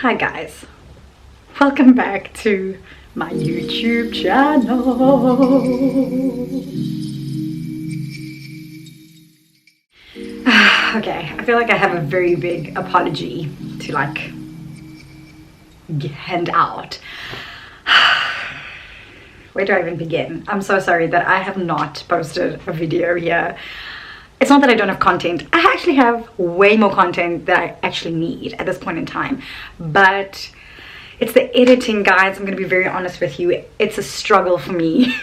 Hi guys, welcome back to my YouTube channel. Okay, I feel like I have a very big apology to hand out. Where do I even begin? I'm so sorry that I have not posted a video here. It's not that I don't have content. I actually have way more content that I actually need at this point in time. But it's the editing, guys. I'm going to be very honest with you. It's a struggle for me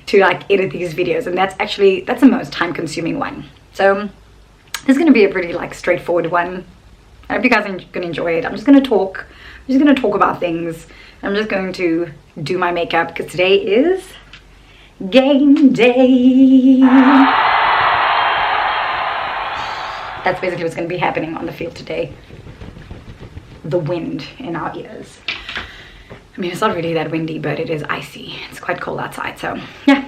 to edit these videos. And that's the most time consuming one. So this is going to be a pretty straightforward one. I hope you guys are going to enjoy it. I'm just going to talk. I'm just going to talk about things. I'm just going to do my makeup because today is game day. That's basically what's going to be happening on the field today. The wind in our ears. I mean, it's not really that windy, but it is icy. It's quite cold outside, so yeah.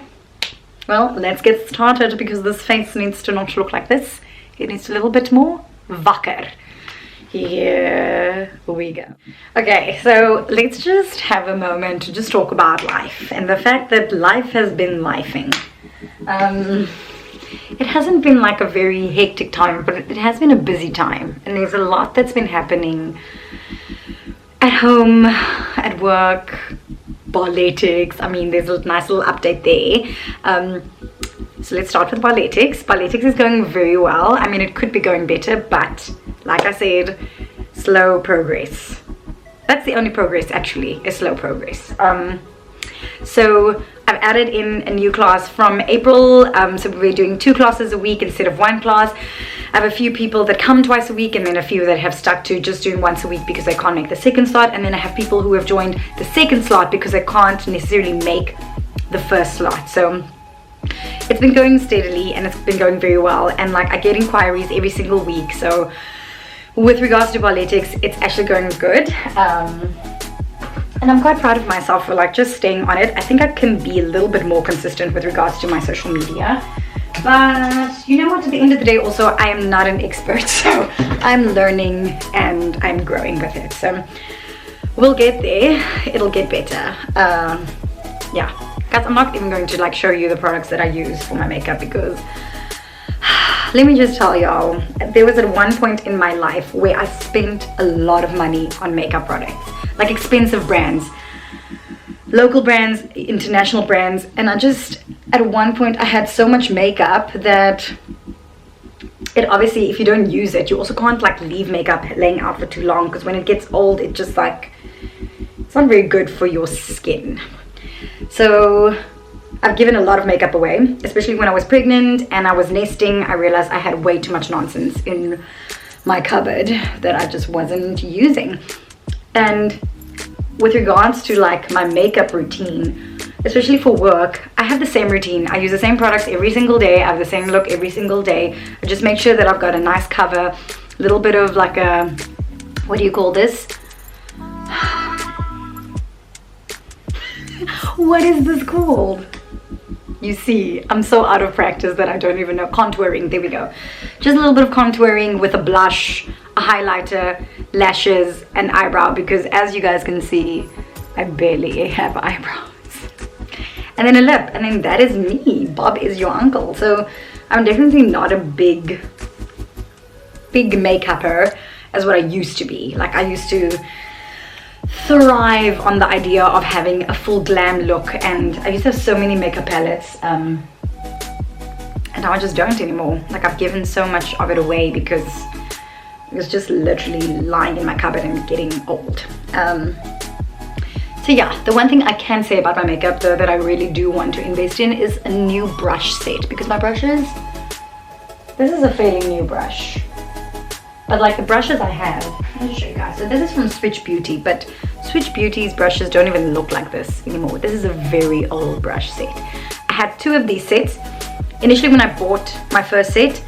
Well, let's get started because this face needs to not look like this. It needs a little bit more wakker. Here we go. Okay, so let's just have a moment to just talk about life and the fact that life has been lifing. It hasn't been a very hectic time, but it has been a busy time, and there's a lot that's been happening at home, at work, Barreletics. I mean, there's a nice little update there. So let's start with Barreletics. Barreletics is going very well. I mean, it could be going better, but like I said, slow progress. That's the only progress, actually, is slow progress. So I've added in a new class from April, so we're doing 2 classes a week instead of 1 class. I have a few people that come twice a week and then a few that have stuck to just doing once a week because they can't make the second slot, and then I have people who have joined the second slot because they can't necessarily make the first slot. So it's been going steadily and it's been going very well, and I get inquiries every single week. So with regards to Barreletics, it's actually going good. And I'm quite proud of myself for just staying on it. I think I can be a little bit more consistent with regards to my social media. But you know what, at the end of the day also, I am not an expert. So I'm learning and I'm growing with it. So we'll get there. It'll get better. Yeah. Guys, I'm not even going to show you the products that I use for my makeup because let me just tell y'all, there was at one point in my life where I spent a lot of money on makeup products. Expensive brands, local brands, international brands, and at one point I had so much makeup that it obviously, if you don't use it, you also can't leave makeup laying out for too long, because when it gets old, it just it's not very good for your skin. So I've given a lot of makeup away, especially when I was pregnant and I was nesting. I realized I had way too much nonsense in my cupboard that I just wasn't using. And with regards to my makeup routine, especially for work, I have the same routine. I use the same products every single day. I have the same look every single day. I just make sure that I've got a nice cover, a little bit of a, what do you call this? What is this called? You see, I'm so out of practice that I don't even know. Contouring, there we go. Just a little bit of contouring with a blush, a highlighter, lashes, and eyebrow, because as you guys can see, I barely have eyebrows. And then a lip, and then that is me. Bob is your uncle. So I'm definitely not a big makeupper as what I used to be. I used to thrive on the idea of having a full glam look, and I used to have so many makeup palettes, and now I just don't anymore. I've given so much of it away because it was just literally lying in my cupboard and getting old. So yeah, the one thing I can say about my makeup though that I really do want to invest in is a new brush set, because my brushes, this is a fairly new brush, but the brushes I have, let me show you guys. So this is from Switch Beauty, but Switch Beauty's brushes don't even look like this anymore. This is a very old brush set. I had 2 of these sets. Initially when I bought my first set,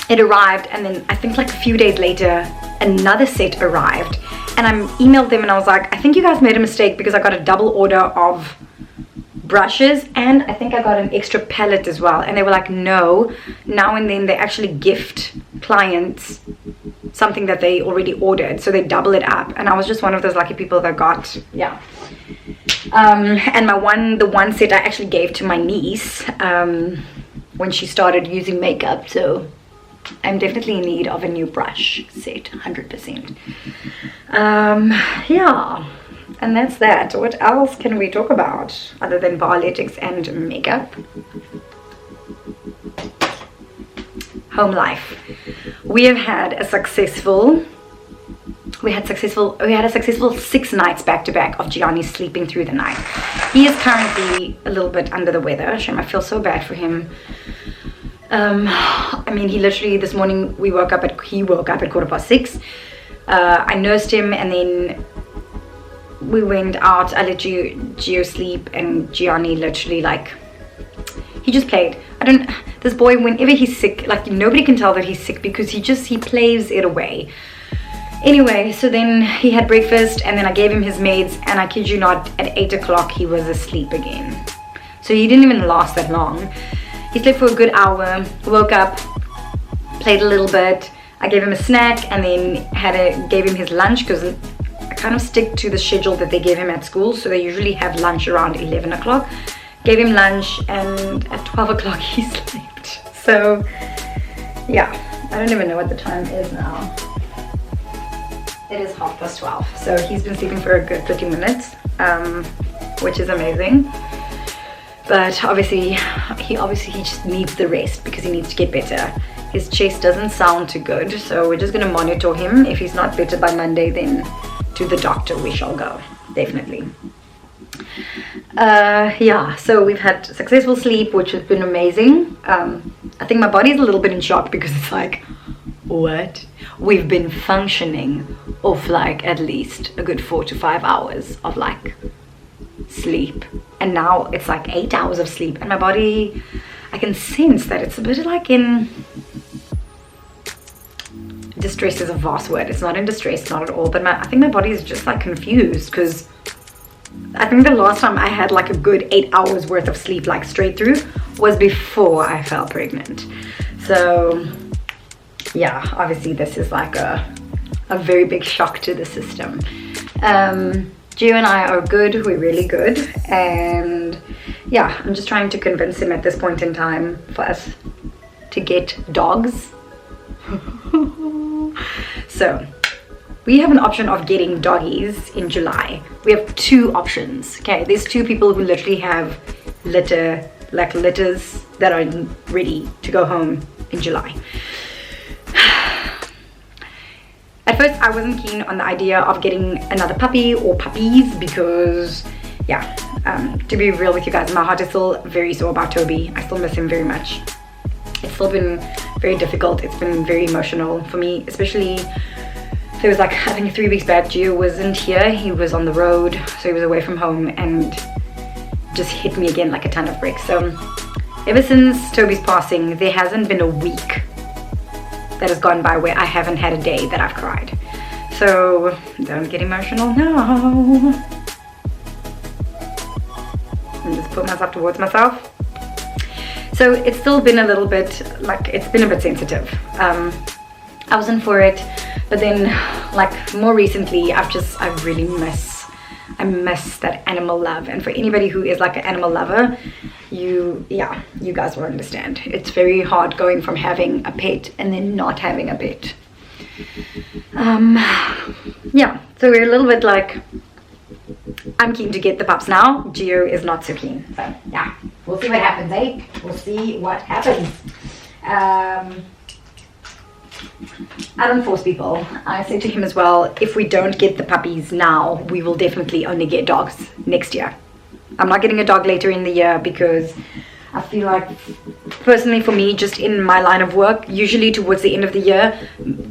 it arrived, and then I think a few days later another set arrived, and I emailed them and I was like, I think you guys made a mistake because I got a double order of brushes, and I think I got an extra palette as well. And they were like, no, now and then they actually gift clients something that they already ordered, so they double it up. And I was just one of those lucky people that got, yeah. And the one set I actually gave to my niece when she started using makeup, so I'm definitely in need of a new brush set, 100%. Yeah, and that's that. What else can we talk about other than Barreletics and makeup? Home life. We have had a successful 6 nights back to back of Gianni sleeping through the night. He is currently a little bit under the weather. Shame, I feel so bad for him. I mean, he literally, this morning he woke up at 6:15. I nursed him, and then we went out. I let Gio sleep, and Gianni literally, like, he just played. This boy, whenever he's sick, like, nobody can tell that he's sick because he plays it away. Anyway, so then he had breakfast, and then I gave him his meds, and I kid you not, at 8 o'clock he was asleep again. So he didn't even last that long. He slept for a good hour, woke up, played a little bit. I gave him a snack, and then gave him his lunch, because I kind of stick to the schedule that they gave him at school, so they usually have lunch around 11 o'clock. Gave him lunch, and at 12 o'clock he slept. So yeah, I don't even know what the time is now. It is 12:30, so he's been sleeping for a good 30 minutes, which is amazing. But obviously he just needs the rest because he needs to get better. His chest doesn't sound too good, so we're just going to monitor him. If he's not better by Monday, then to the doctor we shall go, definitely. Yeah, so we've had successful sleep, which has been amazing. I think my body's a little bit in shock because it's like, what? We've been functioning off like at least a good 4 to 5 hours of like sleep, and now it's like 8 hours of sleep, and my body, I can sense that it's a bit like in distress is a vast word. It's not in distress, not at all, but I think my body is just like confused, because I think the last time I had like a good 8 hours worth of sleep like straight through was before I fell pregnant. So yeah, obviously this is like a very big shock to the system. Gio and I are good, we're really good, and yeah, I'm just trying to convince him at this point in time for us to get dogs. So we have an option of getting doggies in July. We have 2 options. Okay, there's 2 people who literally have litters that are ready to go home in July. At first I wasn't keen on the idea of getting another puppy or puppies because, yeah, to be real with you guys, my heart is still very sore about Toby. I still miss him very much. It's still been very difficult. It's been very emotional for me, especially. So it was like, I think 3 weeks back, Gio wasn't here. He was on the road, so he was away from home, and just hit me again like a ton of bricks. So ever since Toby's passing, there hasn't been a week that has gone by where I haven't had a day that I've cried. So don't get emotional now. And just put myself towards myself. So it's still been a little bit, like, it's been a bit sensitive. I wasn't for it, but then like more recently I really miss that animal love. And for anybody who is like an animal lover, you guys will understand. It's very hard going from having a pet and then not having a pet. Yeah, so we're a little bit like, I'm keen to get the pups now. Gio is not so keen. So yeah, we'll see what happens, eh? We'll see what happens. I don't force people. I said to him as well, if we don't get the puppies now, we will definitely only get dogs next year. I'm not getting a dog later in the year because I feel like, personally for me, just in my line of work, usually towards the end of the year,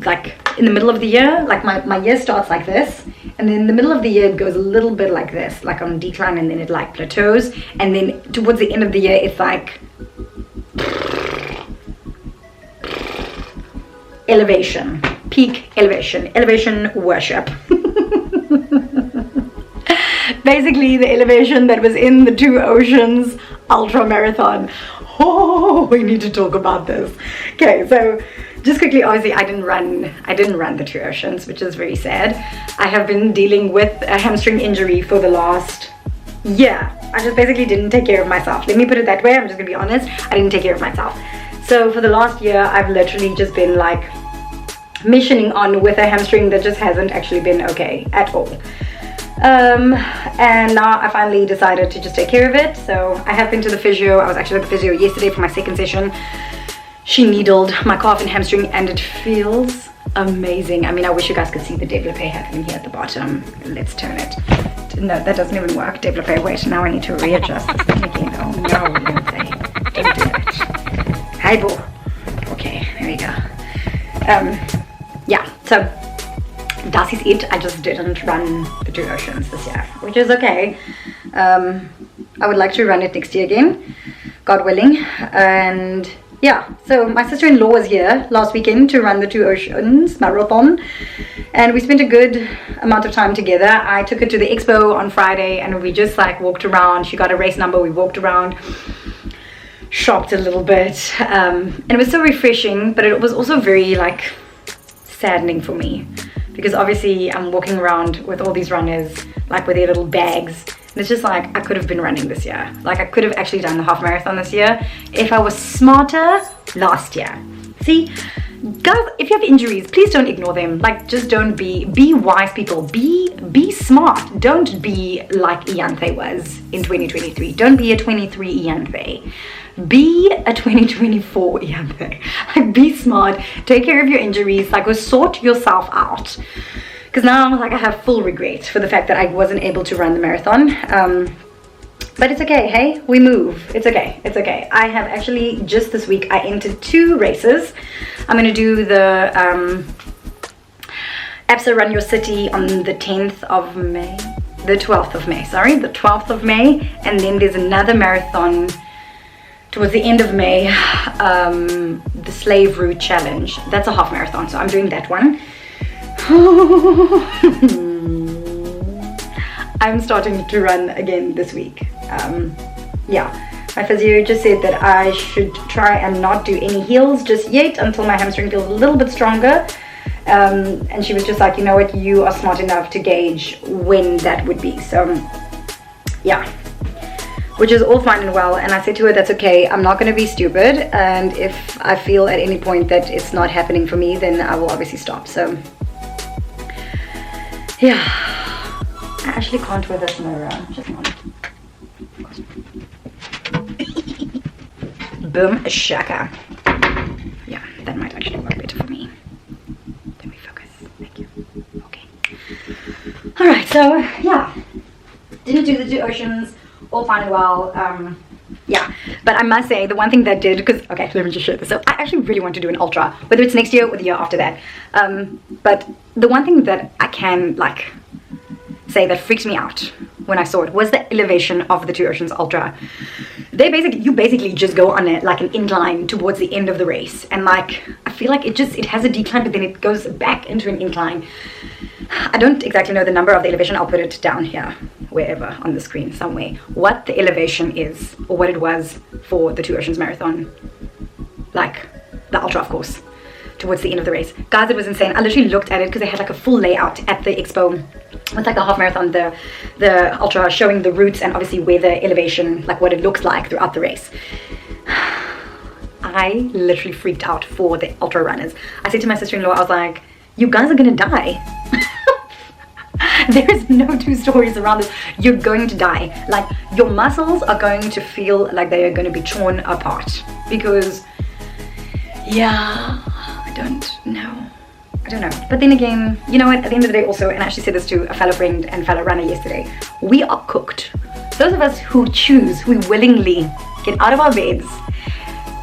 like in the middle of the year, like my year starts like this, and then in the middle of the year it goes a little bit like this, like on decline, and then it like plateaus, and then towards the end of the year it's like elevation, peak elevation worship. Basically the elevation that was in the 2 Oceans ultra marathon. Oh, we need to talk about this. Okay, so just quickly, obviously I didn't run the Two Oceans, which is very sad. I have been dealing with a hamstring injury for the last year. I just basically didn't take care of myself. Let me put it that way. I'm just gonna be honest. I didn't take care of myself. So for the last year, I've literally just been like missioning on with a hamstring that just hasn't actually been okay at all. And now I finally decided to just take care of it. So I have been to the physio. I was actually at the physio yesterday for my second session. She needled my calf and hamstring and it feels amazing. I mean, I wish you guys could see the développé happening here at the bottom. Let's turn it. No, that doesn't even work. Développé, wait, now I need to readjust this thing again. Oh no, don't do that. Hi, boo. Okay, there we go. Yeah, so that is it. I just didn't run the Two Oceans this year, which is okay. I would like to run it next year again, God willing. And yeah, so my sister-in-law was here last weekend to run the Two Oceans marathon, and we spent a good amount of time together. I took her to the expo on Friday and we just like walked around. She got a race number, we walked around, shopped a little bit, and it was so refreshing, but it was also very like saddening for me, because obviously I'm walking around with all these runners like with their little bags, and it's just like I could have been running this year. Like I could have actually done the half marathon this year if I was smarter last year. See, guys, if you have injuries, please don't ignore them. Like, just don't be wise people. Be smart. Don't be like Ianthe was in 2023. Don't be a 23 Ianthe. Be a 2024 Ianthe. Like, be smart. Take care of your injuries. Like, go sort yourself out. Because now, like, I have full regret for the fact that I wasn't able to run the marathon. But it's okay, hey? We move. It's okay. It's okay. I have actually, just this week, I entered 2 races. I'm going to do the Absa Run Your City on the 10th of May. The 12th of May, sorry. The 12th of May. And then there's another marathon towards the end of May. The Slave Route Challenge. That's a half marathon, so I'm doing that one. I'm starting to run again this week. Yeah, my physio just said that I should try and not do any heels just yet until my hamstring feels a little bit stronger. And she was just like, you know what, you are smart enough to gauge when that would be. So yeah, which is all fine and well. And I said to her, that's okay, I'm not going to be stupid. And if I feel at any point that it's not happening for me, then I will obviously stop. So yeah, I actually can't wear this mirror. Just a moment. Boom shaka. Yeah, that might actually work better for me. Let me focus. Thank you. Okay. Alright, so yeah. Didn't do the Two Oceans. All fine and well. Yeah, but I must say the one thing that did, because okay, let me just show this. So I actually really want to do an ultra, whether it's next year or the year after that. But the one thing that I can like say that freaked me out when I saw it was the elevation of the Two Oceans Ultra. You basically just go on it like an incline towards the end of the race, and like I feel like it has a decline, but then it goes back into an incline. I don't exactly know the number of the elevation. I'll put it down here, wherever on the screen somewhere, what the elevation is or what it was for the Two Oceans Marathon, like the ultra, of course, towards the end of the race. Guys, it was insane. I literally looked at it because they had like a full layout at the expo with like a half marathon, the ultra, showing the routes and obviously where the elevation, like what it looks like throughout the race. I literally freaked out for the ultra runners. I said to my sister-in-law, I was like, you guys are gonna die. There is no two stories around this. You're going to die. Like, your muscles are going to feel like they are going to be torn apart, because yeah, I don't know. But then again, you know what, at the end of the day also, and I actually said this to a fellow friend and fellow runner yesterday, we are cooked. Those of us who willingly get out of our beds,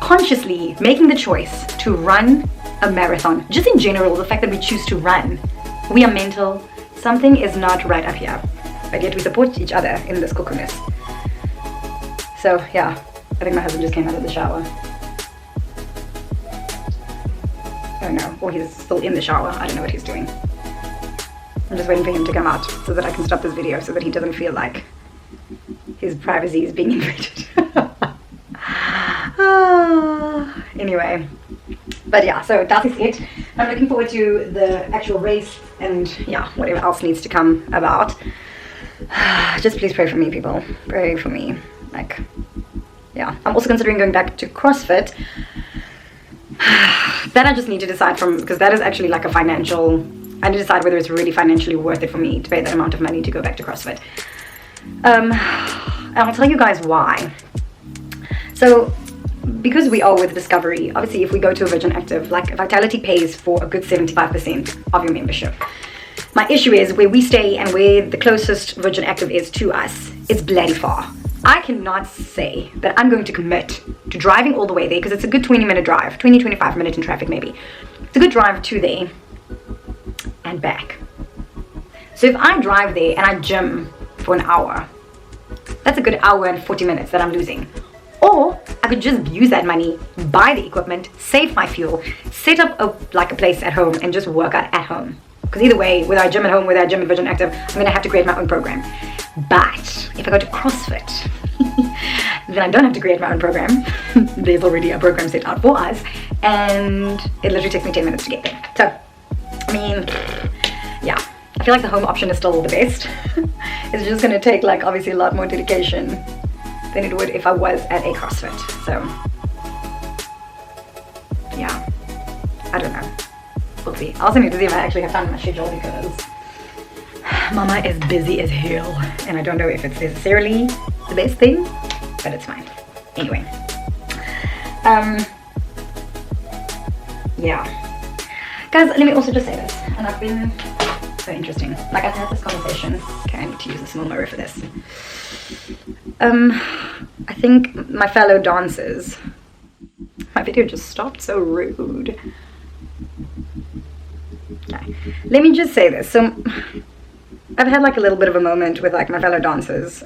consciously making the choice to run a marathon, just in general, the fact that we choose to run, we are mental. Something is not right up here, but yet we support each other in this cuckoo-ness. So yeah, I think my husband just came out of the shower. Oh no, or he's still in the shower. I don't know what he's doing. I'm just waiting for him to come out so that I can stop this video, so that he doesn't feel like his privacy is being invaded. Anyway, But yeah, so that is it. I'm looking forward to the actual race and yeah, whatever else needs to come about. Just please pray for me, people. Pray for me. Like, yeah. I'm also considering going back to CrossFit. That I just need to decide from, because that is actually like a financial, I need to decide whether it's really financially worth it for me to pay that amount of money to go back to CrossFit. And I'll tell you guys why. So, because we are with Discovery, obviously if we go to a Virgin Active, like Vitality pays for a good 75% of your membership. My issue is where we stay and where the closest Virgin Active is to us, it's bloody far. I cannot say that I'm going to commit to driving all the way there, because it's a good 20-minute drive, 20-25 minutes in traffic maybe. It's a good drive to there and back. So if I drive there and I gym for an hour, that's a good hour and 40 minutes that I'm losing. Or I could just use that money, buy the equipment, save my fuel, set up a place at home and just work out at home. Because either way, whether I gym at home, whether I gym at Virgin Active, I'm going to have to create my own program. But if I go to CrossFit, then I don't have to create my own program. There's already a program set out for us, and it literally takes me 10 minutes to get there. So, I mean, yeah, I feel like the home option is still the best. It's just going to take, like, obviously a lot more dedication than it would if I was at a CrossFit. So, yeah, I don't know. We'll see. I also need to see if I actually have time in my schedule, because Mama is busy as hell, and I don't know if it's necessarily the best thing, but it's fine. Anyway, yeah, guys, let me also just say this, and I've been so interesting. Like, I've had this conversation. Okay, I need to use a small mirror for this. I think my fellow dancers. My video just stopped. So rude. Okay, let me just say this. So I've had like a little bit of a moment with like my fellow dancers.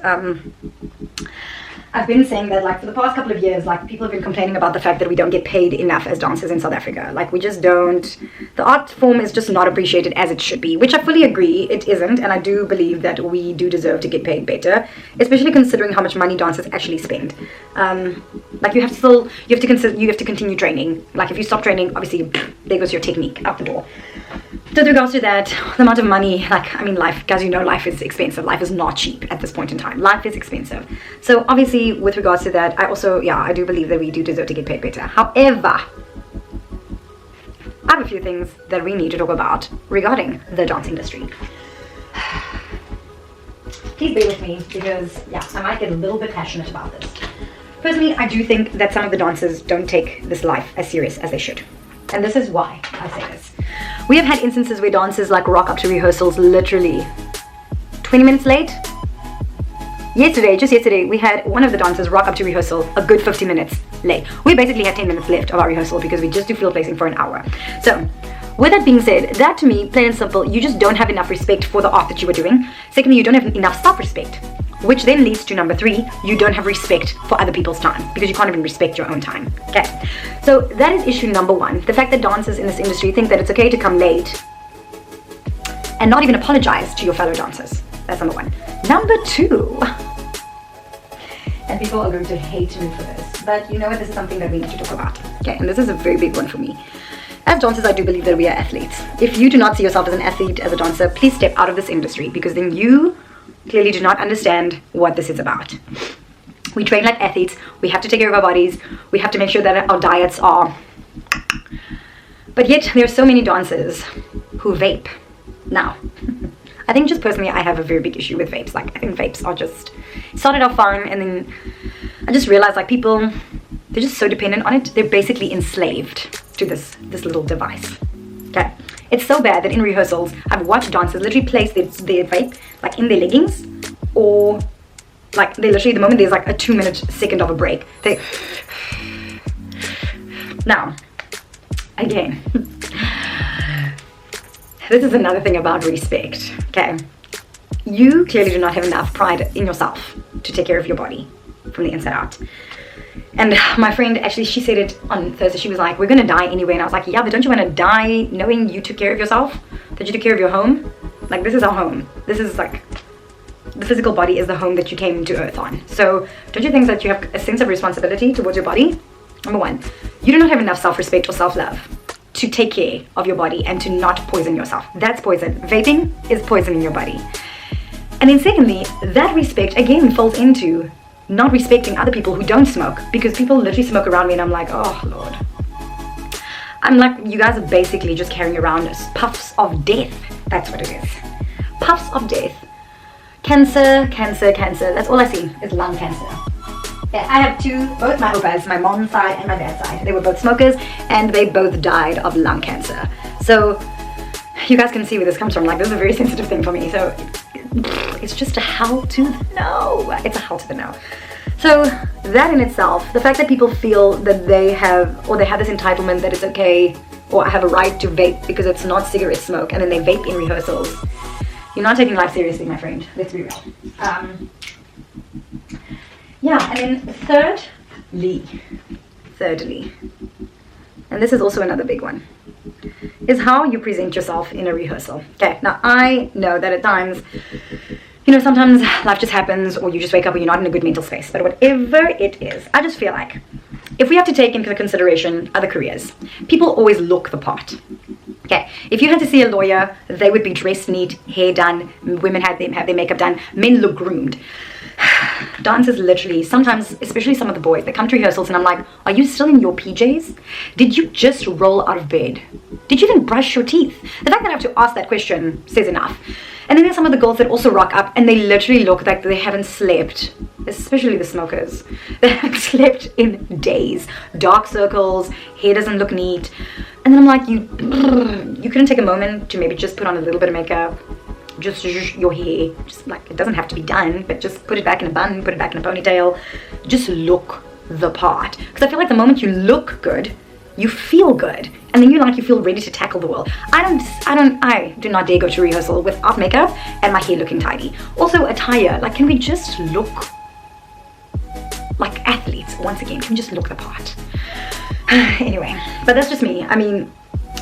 I've been saying that like for the past couple of years, like people have been complaining about the fact that we don't get paid enough as dancers in South Africa. Like we just don't, the art form is just not appreciated as it should be, which I fully agree it isn't. And I do believe that we do deserve to get paid better, especially considering how much money dancers actually spend. Like you have to continue training. Like if you stop training, obviously there goes your technique out the door. So with regards to that, the amount of money, like, I mean, life, guys, you know, life is expensive. Life is not cheap at this point in time. Life is expensive. So obviously, with regards to that, I also, yeah, I do believe that we do deserve to get paid better. However, I have a few things that we need to talk about regarding the dance industry. Please bear with me because, yeah, I might get a little bit passionate about this. Personally, I do think that some of the dancers don't take this life as serious as they should. And this is why I say this. We have had instances where dancers like rock up to rehearsals literally 20 minutes late. Just yesterday, we had one of the dancers rock up to rehearsal a good 50 minutes late. We basically had 10 minutes left of our rehearsal because we just do field placing for an hour. So, with that being said, that to me, plain and simple, you just don't have enough respect for the art that you are doing. Secondly, you don't have enough self-respect, which then leads to number 3, you don't have respect for other people's time because you can't even respect your own time. Okay, so that is issue number 1. The fact that dancers in this industry think that it's okay to come late and not even apologize to your fellow dancers. That's number 1. Number 2, and people are going to hate me for this, but you know what, this is something that we need to talk about. Okay, and this is a very big one for me. As dancers, I do believe that we are athletes. If you do not see yourself as an athlete, as a dancer, please step out of this industry because then you clearly do not understand what this is about. We train like athletes. We have to take care of our bodies. We have to make sure that our diets are... But yet, there are so many dancers who vape. Now, I think just personally, I have a very big issue with vapes. Like, I think vapes are just... started off fun, and then I just realized, like, people, they're just so dependent on it. They're basically enslaved to this little device. Okay? It's so bad that in rehearsals, I've watched dancers literally place their vape, like, in their leggings, or... like, they literally, the moment there's like a 2-minute second of a break, they... Now, again, this is another thing about respect, okay? You clearly do not have enough pride in yourself to take care of your body from the inside out. And my friend, actually, she said it on Thursday. She was like, we're gonna die anyway. And I was like, yeah, but don't you want to die knowing you took care of yourself? That you took care of your home? Like, this is our home. This is like... the physical body is the home that you came to earth on. So don't you think that you have a sense of responsibility towards your body? Number one, you do not have enough self-respect or self-love to take care of your body and to not poison yourself. That's poison. Vaping is poisoning your body. And then secondly, that respect again falls into not respecting other people who don't smoke, because people literally smoke around me and I'm like, oh Lord. I'm like, you guys are basically just carrying around puffs of death. That's what it is. Puffs of death. Cancer, cancer, cancer. That's all I see is lung cancer. Yeah, I have both my opas, my mom's side and my dad's side. They were both smokers and they both died of lung cancer. So you guys can see where this comes from. Like, this is a very sensitive thing for me. So it's just a hell to the no. It's a hell to the no. So that in itself, the fact that people feel that they have this entitlement that it's okay, or I have a right to vape because it's not cigarette smoke, and then they vape in rehearsals. You're not taking life seriously, my friend. Let's be real. Yeah, and then thirdly, and this is also another big one, is how you present yourself in a rehearsal. Okay, now I know that at times, you know, sometimes life just happens, or you just wake up and you're not in a good mental space. But whatever it is, I just feel like if we have to take into consideration other careers, people always look the part. Okay, if you had to see a lawyer, they would be dressed neat, hair done, women have their makeup done, men look groomed. Dancers literally, sometimes, especially some of the boys, they come to rehearsals and I'm like, are you still in your PJs? Did you just roll out of bed? Did you even brush your teeth? The fact that I have to ask that question says enough. And then there's some of the girls that also rock up and they literally look like they haven't slept, especially the smokers. They haven't slept in days. Dark circles, hair doesn't look neat. And then I'm like, you couldn't take a moment to maybe just put on a little bit of makeup, just your hair, just like, it doesn't have to be done, but just put it back in a bun, put it back in a ponytail, just look the part. Because I feel like the moment you look good, you feel good, and then you feel ready to tackle the world. I do not dare go to rehearsal without makeup and my hair looking tidy. Also attire, like, can we just look like athletes once again? Can we just look the part? Anyway, but that's just me. I mean,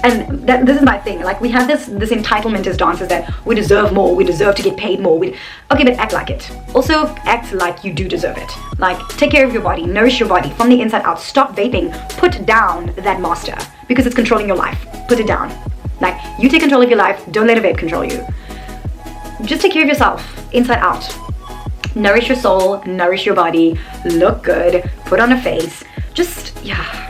and this is my thing, like, we have this entitlement as dancers that we deserve more, we deserve to get paid more. Okay, but act like it. Also act like you do deserve it. Like, take care of your body, nourish your body from the inside out. Stop vaping. Put down that master, because it's controlling your life. Put it down. Like, you take control of your life, don't let a vape control you. Just take care of yourself, inside out. Nourish your soul, nourish your body, look good, put on a face. Just, yeah.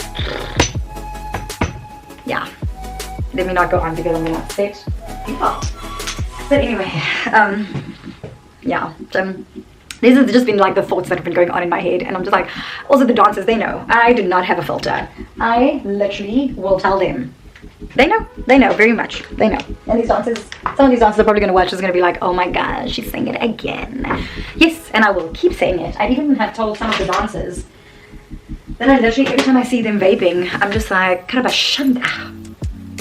Let me not go on because I'm gonna upset people. But anyway, yeah. These have just been like the thoughts that have been going on in my head, and I'm just like, also the dancers, they know. I do not have a filter. I literally will tell them. They know very much. They know. And these dancers, some of these dancers are probably gonna watch, is gonna be like, oh my gosh, she's saying it again. Yes, and I will keep saying it. I even have told some of the dancers that I literally, every time I see them vaping, I'm just like, Karabashanda.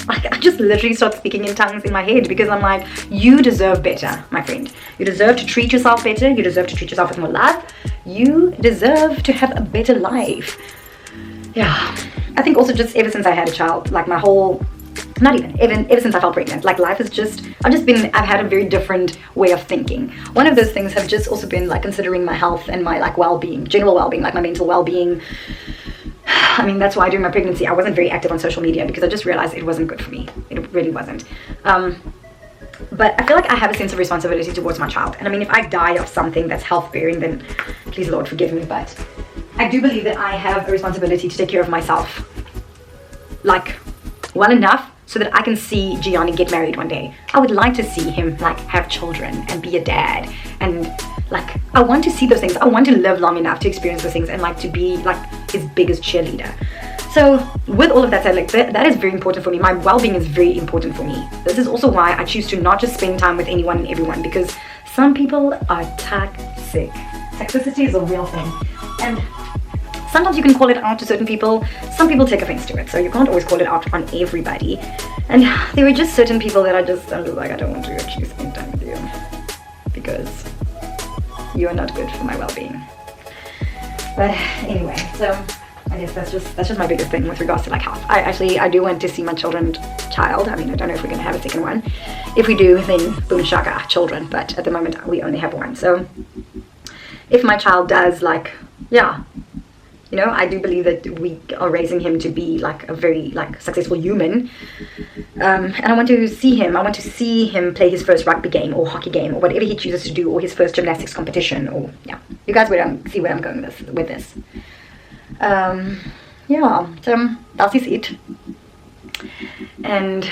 Like, I just literally start speaking in tongues in my head, because I'm like, you deserve better, my friend. You deserve to treat yourself better. You deserve to treat yourself with more love. You deserve to have a better life. Yeah. I think also just ever since I had a child, like my whole, not even, ever since I felt pregnant, like life is just, I've had a very different way of thinking. One of those things have just also been like considering my health and my like well-being, general well-being, like my mental well-being. I mean, that's why during my pregnancy I wasn't very active on social media, because I just realized it wasn't good for me. It really wasn't. But I feel like I have a sense of responsibility towards my child. And I mean, if I die of something that's health-bearing, then please Lord forgive me. But I do believe that I have a responsibility to take care of myself, like, well enough so that I can see Gianni get married one day. I would like to see him like have children and be a dad, and like, I want to see those things. I want to live long enough to experience those things and like to be like his biggest cheerleader. So with all of that said, like that is very important for me. My well-being is very important for me. This is also why I choose to not just spend time with anyone and everyone, because some people are toxic. Toxicity is a real thing, and sometimes you can call it out to certain people. Some people take offense to it, so you can't always call it out on everybody. And there were just certain people that I'm just like, I don't want to actually spend time with you, because you are not good for my well-being. But anyway, so I guess that's just my biggest thing with regards to like health. I do want to see my child. I mean, I don't know if we're gonna have a second one. If we do, then boom shaka, children. But at the moment we only have one. So if my child does, like, yeah, You know, I do believe that we are raising him to be like a very like successful human, and I want to see him. I want to see him play his first rugby game or hockey game or whatever he chooses to do, or his first gymnastics competition. Or yeah, you guys will see where I'm going with this. Yeah, so that's it. And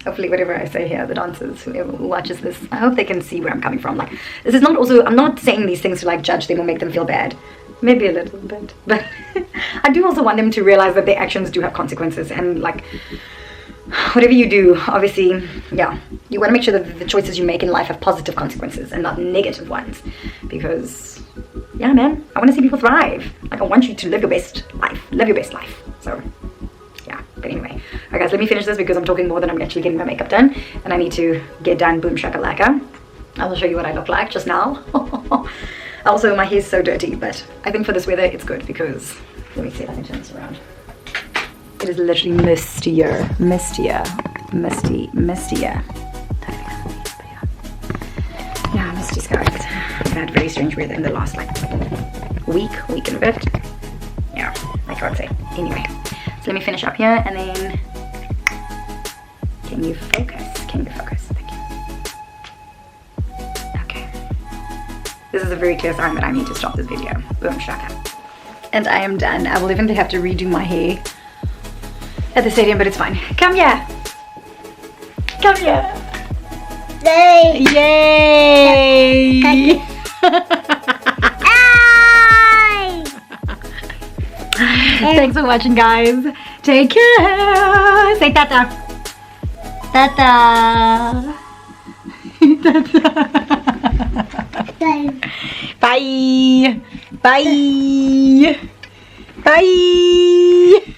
hopefully whatever I say here, the dancers, whoever watches this, I hope they can see where I'm coming from. Like, this is not also, I'm not saying these things to like judge them or make them feel bad. Maybe a little bit, but I do also want them to realize that their actions do have consequences, and like whatever you do, obviously, yeah, you want to make sure that the choices you make in life have positive consequences and not negative ones, because yeah, man, I want to see people thrive. Like, I want you to live your best life. So yeah, but anyway, alright guys, let me finish this because I'm talking more than I'm actually getting my makeup done, and I need to get done. Boom shakalaka. I will show you what I look like just now. Also, my hair's so dirty, but I think for this weather it's good because, let me see if I can turn this around. It is literally mistier. Yeah, misty skies. I've had very strange weather in the last like week and a bit. Yeah, I can't say. Anyway, so let me finish up here, and then can you focus? Thank you. Okay. This is a very clear sign that I need to stop this video. Boom shaka. And I am done. I will eventually have to redo my hair at the stadium, but it's fine. Come here. Yay! Yay! Thanks for watching, guys. Take care. Say tata. Tata. Bye. Bye. Bye.